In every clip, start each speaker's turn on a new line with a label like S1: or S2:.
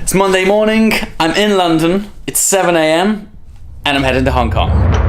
S1: It's Monday morning, I'm in London, it's 7 a.m. and I'm heading to Hong Kong.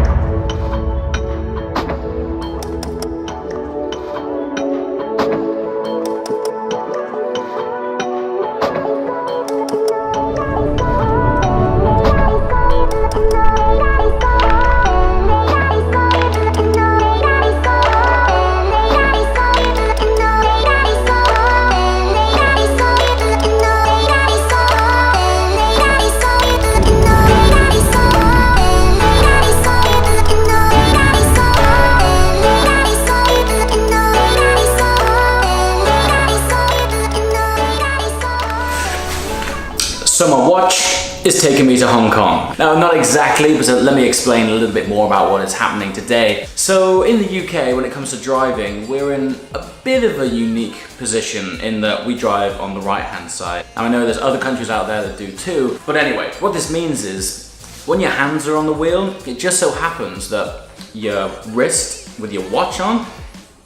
S1: So my watch is taking me to Hong Kong. Now, not exactly, but let me explain a little bit more about what is happening today. So in the UK, when it comes to driving, we're in a bit of a unique position in that we drive on the right-hand side. Now, I know there's other countries out there that do too, but anyway, what this means is when your hands are on the wheel, it just so happens that your wrist with your watch on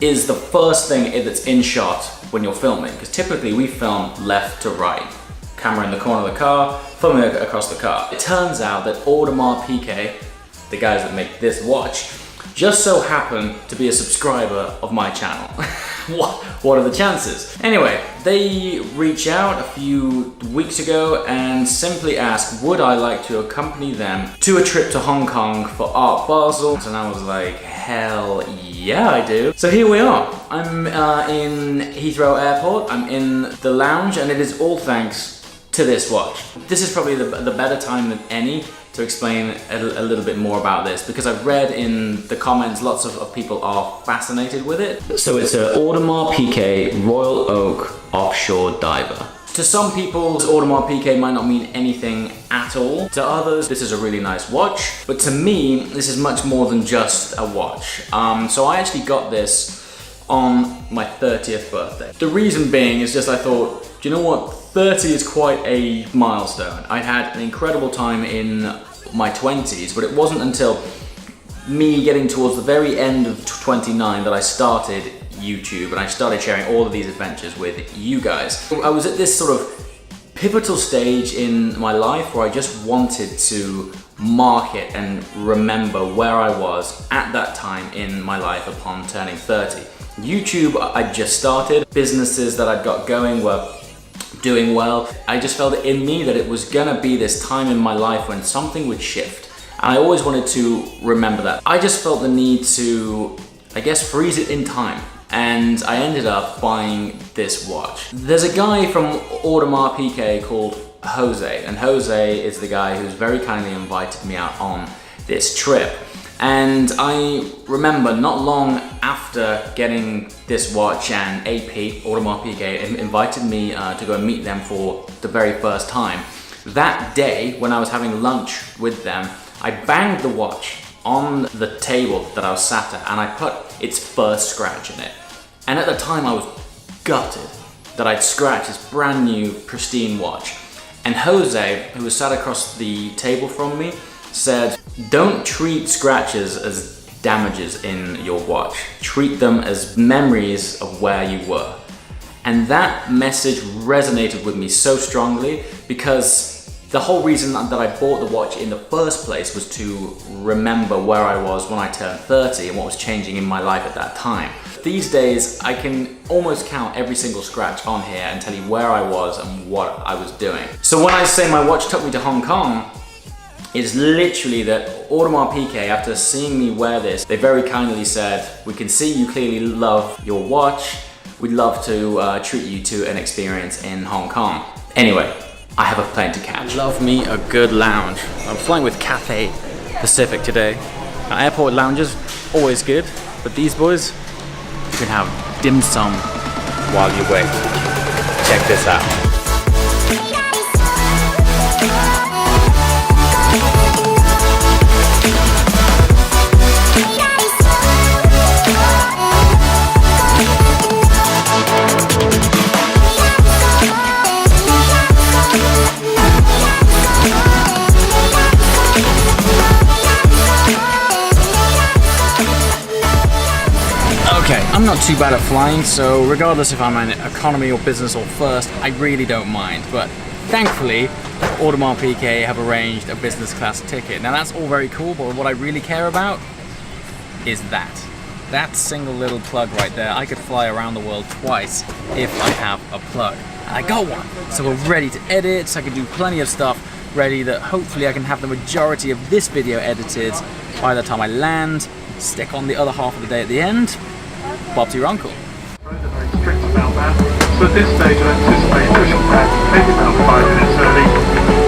S1: is the first thing that's in shot when you're filming, because typically we film left to right. Camera in the corner of the car, filming across the car. It turns out that Audemars Piguet, the guys that make this watch, just so happen to be a subscriber of my channel. What are the chances? Anyway, they reached out a few weeks ago and simply asked, would I like to accompany them to a trip to Hong Kong for Art Basel? And I was like, hell yeah, I do. So here we are. I'm in Heathrow Airport. I'm in the lounge, and it is all thanks to this watch. This is probably the better time than any to explain a little bit more about this, because I've read in the comments lots of people are fascinated with it. So it's an Audemars Piguet Royal Oak Offshore Diver. To some people, Audemars Piguet might not mean anything at all. To others, this is a really nice watch. But to me, this is much more than just a watch. So I actually got this on my 30th birthday. The reason being is just I thought, do you know what? 30 is quite a milestone. I had an incredible time in my 20s, but it wasn't until me getting towards the very end of 29 that I started YouTube and I started sharing all of these adventures with you guys. I was at this sort of pivotal stage in my life where I just wanted to mark it and remember where I was at that time in my life upon turning 30. YouTube, I just started. Businesses that I'd got going were doing well. I just felt it in me that it was gonna be this time in my life when something would shift. And I always wanted to remember that. I just felt the need to, I guess, freeze it in time. And I ended up buying this watch. There's a guy from Audemars Piguet called Jose, and Jose is the guy who's very kindly invited me out on this trip. And I remember not long after getting this watch, and AP, Audemars Piguet, invited me to go and meet them for the very first time. That day, when I was having lunch with them, I banged the watch on the table that I was sat at, and I put its first scratch in it. And at the time I was gutted that I'd scratched this brand new, pristine watch. And Jose, who was sat across the table from me, said, don't treat scratches as damages in your watch. Treat them as memories of where you were. And that message resonated with me so strongly, because the whole reason that I bought the watch in the first place was to remember where I was when I turned 30 and what was changing in my life at that time. These days, I can almost count every single scratch on here and tell you where I was and what I was doing. So when I say my watch took me to Hong Kong, it's literally that Audemars Piguet, after seeing me wear this, they very kindly said, we can see you clearly love your watch. We'd love to treat you to an experience in Hong Kong. Anyway, I have a plane to catch. Love me a good lounge. I'm flying with Cathay Pacific today. Now, airport lounges, always good, but these boys, you can have dim sum while you wait. Check this out. Okay, I'm not too bad at flying, so regardless if I'm in economy or business or first, I really don't mind. But Thankfully, Audemars Piguet have arranged a business class ticket. Now that's all very cool, but what I really care about is that single little plug right there. I could fly around the world twice if I have a plug. And I got one. So we're ready to edit, so I can do plenty of stuff ready that hopefully I can have the majority of this video edited by the time I land, stick on the other half of the day at the end. Bob to your uncle.
S2: Very strict about that. So at this stage I anticipate pushing back maybe about 5 minutes early,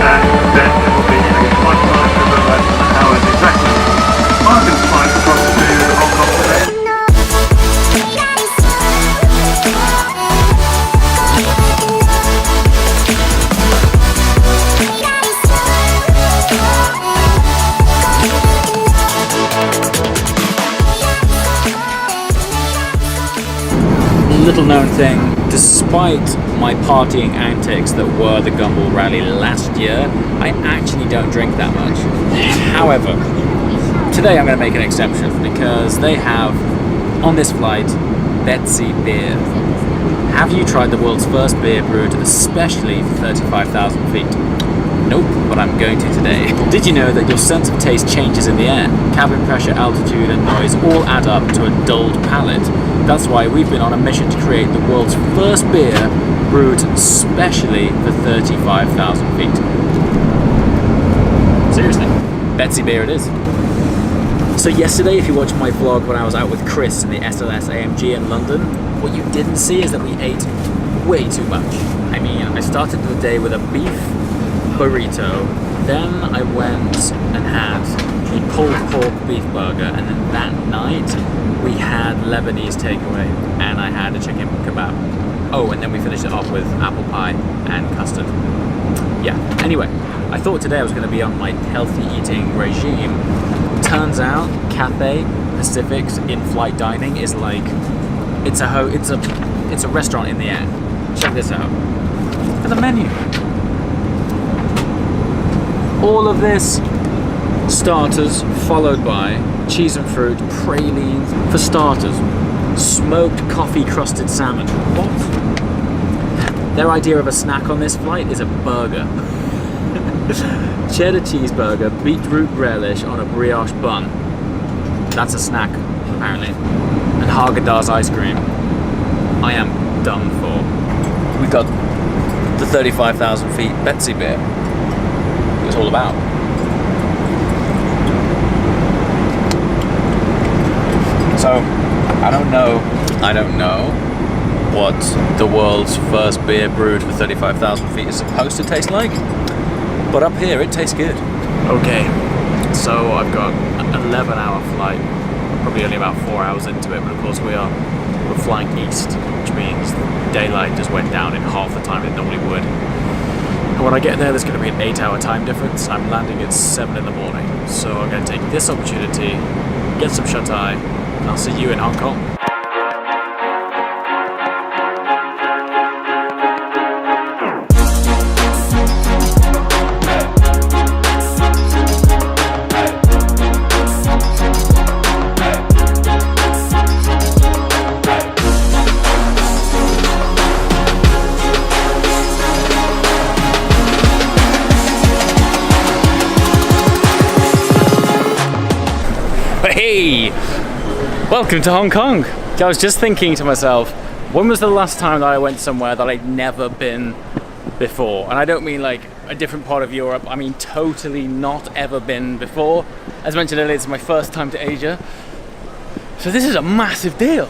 S2: and then it will be a flight time for about an hour exactly. Martin's flight across to Hong Kong today.
S1: Little known thing, despite my partying antics that were the Gumball Rally last year, I actually don't drink that much. However, today I'm going to make an exception because they have, on this flight, Betsy beer. Have you tried the world's first beer brewed especially for 35,000 feet? Nope, but I'm going to today. Did you know that your sense of taste changes in the air? Cabin pressure, altitude and noise all add up to a dulled palate. That's why we've been on a mission to create the world's first beer brewed specially for 35,000 feet. Seriously, Betsy beer it is. So yesterday, if you watched my vlog when I was out with Chris in the SLS AMG in London, what you didn't see is that we ate way too much. I mean, I started the day with a beef burrito, then I went and had a pulled pork beef burger, and then that night we had Lebanese takeaway and I had a chicken kebab. Oh, and then we finished it off with apple pie and custard. Yeah, anyway, I thought today I was going to be on my healthy eating regime. Turns out Cathay Pacific's in-flight dining is like, it's a restaurant in the air. Check this out. Look at the menu. All of this starters followed by cheese and fruit, pralines for starters, smoked coffee crusted salmon. What? Their idea of a snack on this flight is a burger. Cheddar cheeseburger, beetroot relish on a brioche bun. That's a snack, apparently. And Haagen-Dazs ice cream. I am done for. We got the 35,000 feet Betsy beer. It was all about. So, I don't know what the world's first beer brewed for 35,000 feet is supposed to taste like, but up here it tastes good. Okay, so I've got an 11-hour flight, probably only about 4 hours into it, but of course we're flying east, which means daylight just went down in half the time it normally would. And when I get there, there's going to be an 8-hour time difference. I'm landing at 7 in the morning, so I'm going to take this opportunity, get some shut-eye, and I'll see you in Hong Kong. Hey! Welcome to Hong Kong! I was just thinking to myself, when was the last time that I went somewhere that I'd never been before? And I don't mean like a different part of Europe, I mean totally not ever been before. As mentioned earlier, it's my first time to Asia. So this is a massive deal.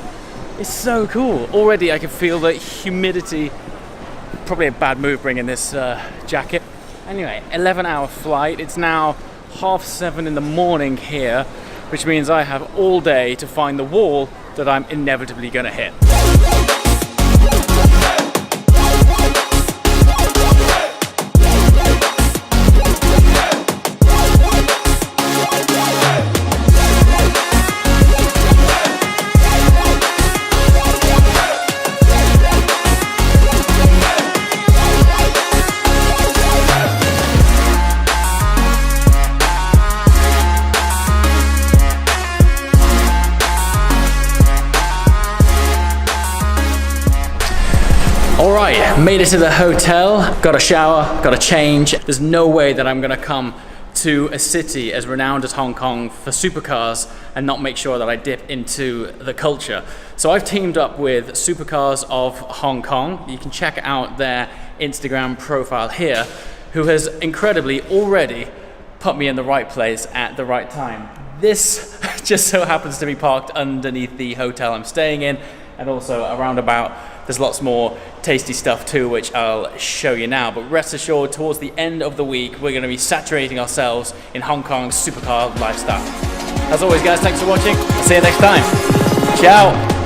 S1: It's so cool. Already I can feel the humidity. Probably a bad move bringing this jacket. Anyway, 11-hour flight. It's now 7:30 in the morning here, which means I have all day to find the wall that I'm inevitably going to hit. right, made it to the hotel, got a shower, got a change. There's no way that I'm gonna come to a city as renowned as Hong Kong for supercars and not make sure that I dip into the culture. So I've teamed up with Supercars of Hong Kong. You can check out their Instagram profile here, who has incredibly already put me in the right place at the right time. This just so happens to be parked underneath the hotel I'm staying in, and also around about there's lots more tasty stuff too, which I'll show you now. But rest assured, towards the end of the week, we're gonna be saturating ourselves in Hong Kong's supercar lifestyle. As always, guys, thanks for watching. I'll see you next time. Ciao.